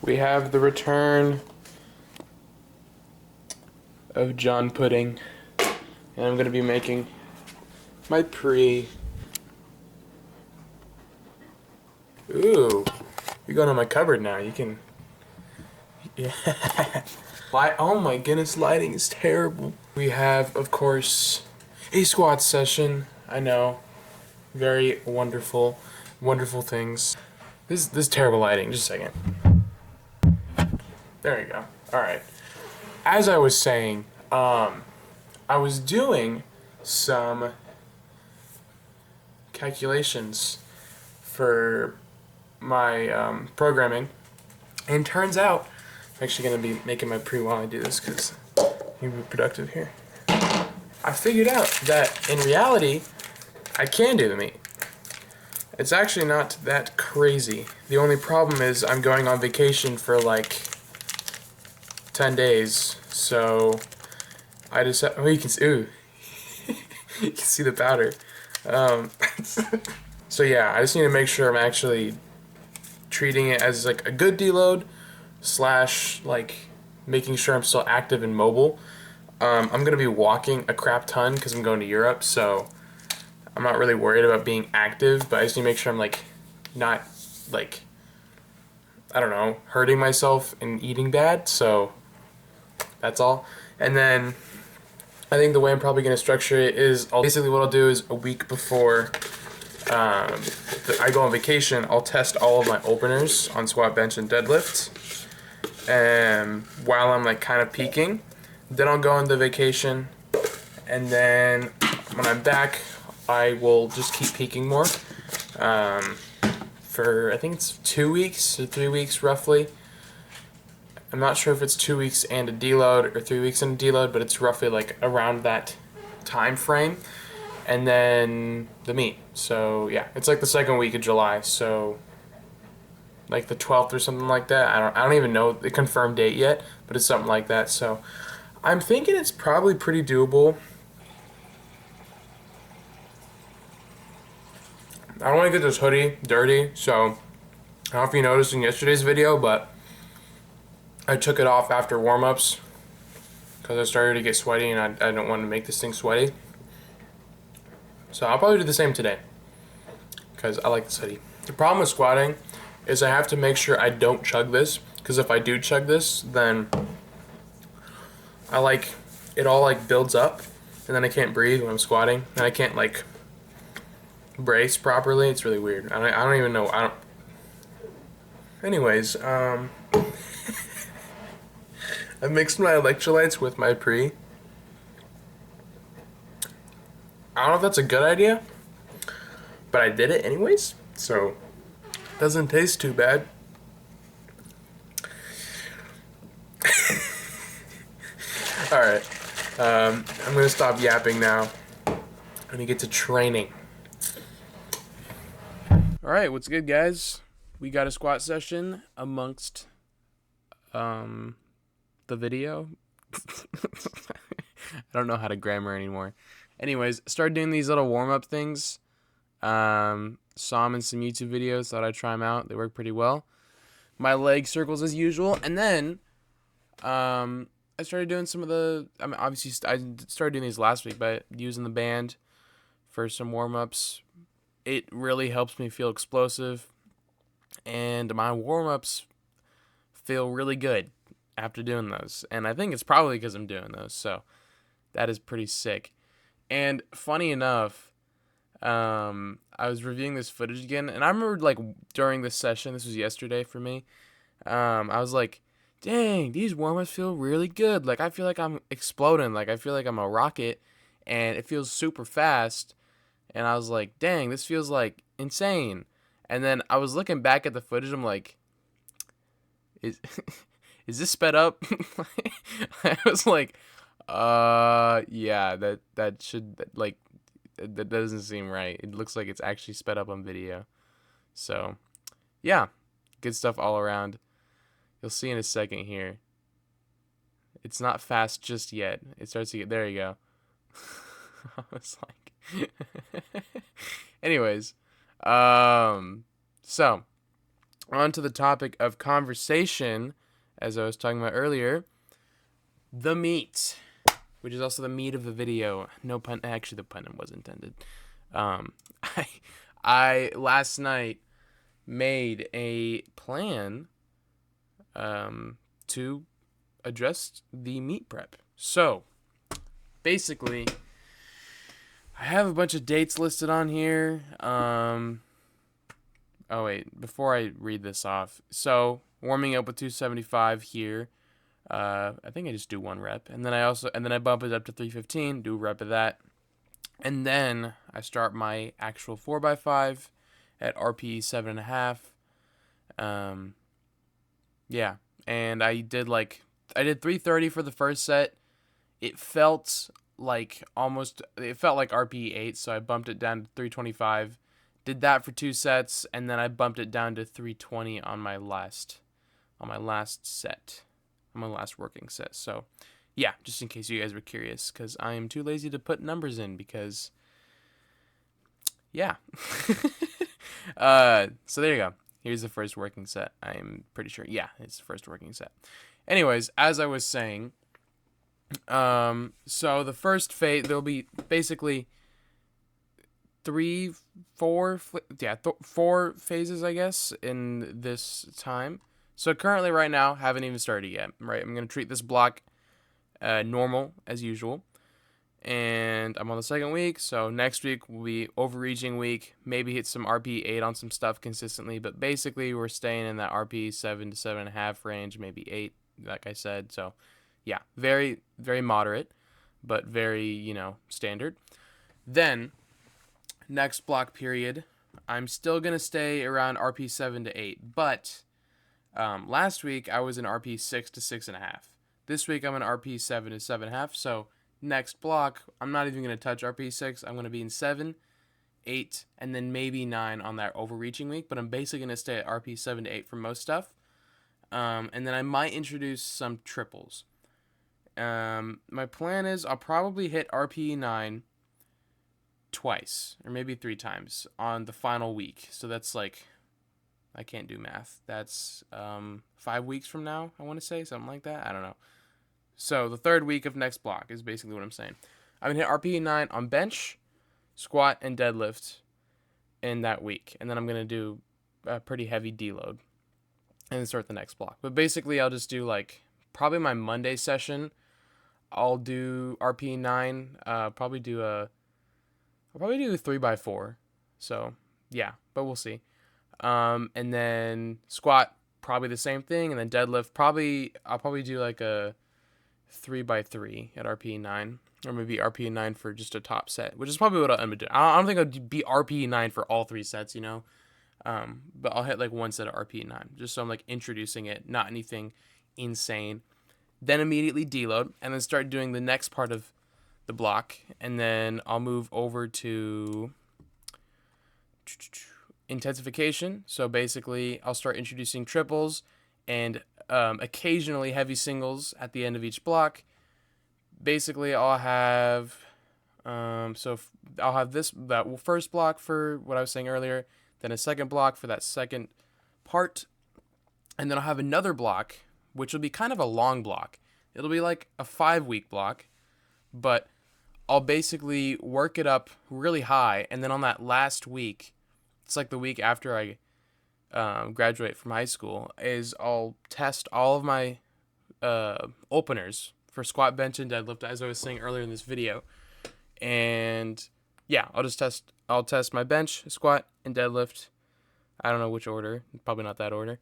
We have the return of John Pudding, and I'm gonna be making my pre. Ooh, you're going on my cupboard now. You can. Yeah. Oh my goodness, lighting is terrible. We have, of course, a squat session. I know, very wonderful, wonderful things. This terrible lighting. Just a second. There you go. All right. As I was saying, I was doing some calculations for my programming, and turns out I'm actually going to be making my pre while I do this because you'll be productive here. I figured out that in reality, I can do the meat. It's actually not that crazy. The only problem is I'm going on vacation for like 10 days, so I just oh, you can see, ooh. You can see the powder. So yeah, I just need to make sure I'm actually treating it as like a good deload slash like making sure I'm still active and mobile. I'm gonna be walking a crap ton because I'm going to Europe, so I'm not really worried about being active, but I just need to make sure I'm like not like I don't know, hurting myself and eating bad. So that's all. And then I think the way I'm probably gonna structure it is basically what I'll do is a week before I go on vacation, I'll test all of my openers on squat, bench, and deadlift. And while I'm like kind of peaking, then I'll go on the vacation, and then when I'm back, I will just keep peaking more. For I think it's 2 weeks or 3 weeks roughly. I'm not sure if it's 2 weeks and a deload or 3 weeks and a deload, but it's roughly like around that time frame. And then the meet. So yeah, it's like the second week of July. So like the 12th or something like that. I don't even know the confirmed date yet, but it's something like that. So I'm thinking it's probably pretty doable. I don't want to get this hoodie dirty, so I don't know if you noticed in yesterday's video, but I took it off after warm-ups because I started to get sweaty and I don't want to make this thing sweaty. So I'll probably do the same today because I like this hoodie. The problem with squatting is I have to make sure I don't chug this, because if I do chug this, then I like it all like builds up and then I can't breathe when I'm squatting and I can't like brace properly. It's really weird. I don't even know. Anyways, I mixed my electrolytes with my pre. I don't know if that's a good idea, but I did it anyways, so it doesn't taste too bad. Alright, I'm gonna stop yapping now. I'm gonna get to training. Alright, what's good, guys? We got a squat session amongst the video. I don't know how to grammar anymore. Anyways, started doing these little warm-up things. Saw them in some YouTube videos, thought I'd try them out. They work pretty well. My leg circles as usual, and then I started doing some of the. I mean, obviously, I started doing these last week, but using the band for some warm-ups, it really helps me feel explosive, and my warm-ups feel really good after doing those. And I think it's probably because I'm doing those, so that is pretty sick. And funny enough, I was reviewing this footage again, and I remember like during this session, this was yesterday for me, I was like, dang, these warm-ups feel really good. Like, I feel like I'm exploding. Like, I feel like I'm a rocket, and it feels super fast. And I was like, dang, this feels like insane. And then I was looking back at the footage, I'm like, is is this sped up? I was like, yeah, that should, like, that doesn't seem right. It looks like it's actually sped up on video. So, yeah, good stuff all around. You'll see in a second here. It's not fast just yet. It starts to get, there you go. I was like, anyways, so On to the topic of conversation, as I was talking about earlier, the meat, which is also the meat of the video. No pun. Actually, the pun was intended. Um, I, I last night made a plan to address the meat prep. So, basically, I have a bunch of dates listed on here. Oh wait, before I read this off. So, warming up with 275 here. I think I just do one rep, and then I bump it up to 315, do a rep of that. And then I start my actual 4x5 at RPE 7.5. Yeah, and I did 330 for the first set. It felt like RPE 8, so I bumped it down to 325. Did that for 2 sets, and then I bumped it down to 320 on my last set, on my last working set. So, yeah, just in case you guys were curious, because I am too lazy to put numbers in, because, yeah. So there you go. Here's the first working set. I'm pretty sure. Yeah, it's the first working set. Anyways, as I was saying, so the first phase, there'll be basically four phases, I guess, in this time. So currently, right now, haven't even started yet. Right, I'm gonna treat this block normal as usual, and I'm on the second week. So next week will be overreaching week. Maybe hit some RP 8 on some stuff consistently, but basically we're staying in that RP 7 to 7.5 range, maybe 8, like I said. So yeah, very very moderate, but very standard. Then next block period, I'm still gonna stay around RP 7 to 8, but last week I was in RP 6 to 6.5. This week I'm in RP 7 to 7.5. So next block, I'm not even gonna touch RP 6. I'm gonna be in 7, 8, and then maybe 9 on that overreaching week. But I'm basically gonna stay at RP 7 to 8 for most stuff. And then I might introduce some triples. My plan is I'll probably hit RP 9 twice or maybe 3 times on the final week. So that's like, I can't do math. That's 5 weeks from now, I want to say, something like that. I don't know. So the third week of next block is basically what I'm saying. I'm going to hit RPE 9 on bench, squat, and deadlift in that week. And then I'm going to do a pretty heavy deload and then start the next block. But basically, I'll just do probably my Monday session. I'll do RPE 9. Probably do a 3x4. So yeah, but we'll see. And then squat, probably the same thing. And then deadlift, I'll probably do like a 3x3 at RPE 9. Or maybe RPE 9 for just a top set, which is probably what I'm going to do. I don't think I'll be RPE 9 for all 3 sets, but I'll hit like one set of RPE 9, just so I'm like introducing it, not anything insane. Then immediately deload, and then start doing the next part of the block, and then I'll move over to intensification. So basically, I'll start introducing triples and occasionally heavy singles at the end of each block. Basically, I'll have I'll have that first block for what I was saying earlier, then a second block for that second part, and then I'll have another block, which will be kind of a long block. It'll be like a 5-week block, but I'll basically work it up really high, and then on that last week, it's like the week after I graduate from high school, is I'll test all of my openers for squat, bench, and deadlift, as I was saying earlier in this video. And yeah, I'll test my bench, squat, and deadlift. I don't know which order, probably not that order.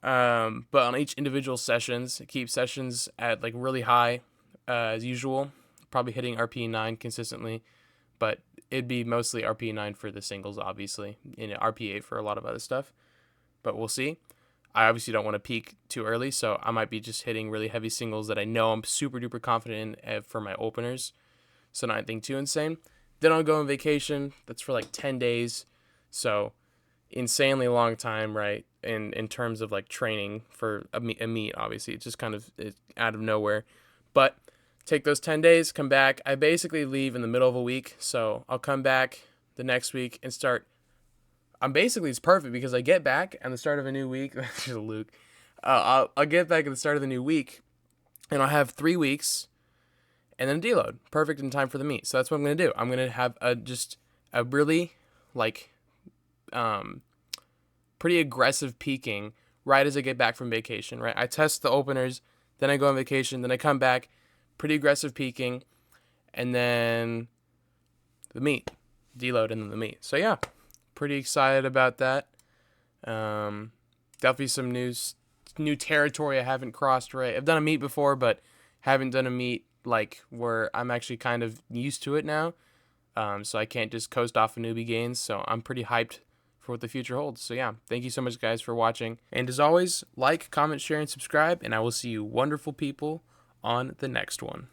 But on each individual sessions, keep sessions at like really high as usual, probably hitting RPE 9 consistently, but it'd be mostly RPE 9 for the singles, obviously, RPE 8 for a lot of other stuff, but we'll see. I obviously don't want to peak too early, so I might be just hitting really heavy singles that I know I'm super duper confident in for my openers, so not anything too insane. Then I'll go on vacation. That's for like 10 days, so insanely long time, right? In terms of like training for a meet, obviously, it's just kind of out of nowhere. But take those 10 days, come back. I basically leave in the middle of a week, so I'll come back the next week and start I'm basically, it's perfect because I get back at the start of a new week. That's just Luke. I'll get back at the start of the new week, and I'll have 3 weeks, and then a deload. Perfect in time for the meet. So that's what I'm gonna do. I'm gonna have a really like pretty aggressive peaking right as I get back from vacation. Right, I test the openers, then I go on vacation, then I come back, pretty aggressive peaking, and then the meet, deload, and then the meet. So yeah, pretty excited about that. Definitely some new territory I haven't crossed. Right, I've done a meet before, but haven't done a meet like where I'm actually kind of used to it now. So I can't just coast off of newbie gains. So I'm pretty hyped for what the future holds. So yeah, thank you so much, guys, for watching. And as always, like, comment, share, and subscribe. And I will see you wonderful people on the next one.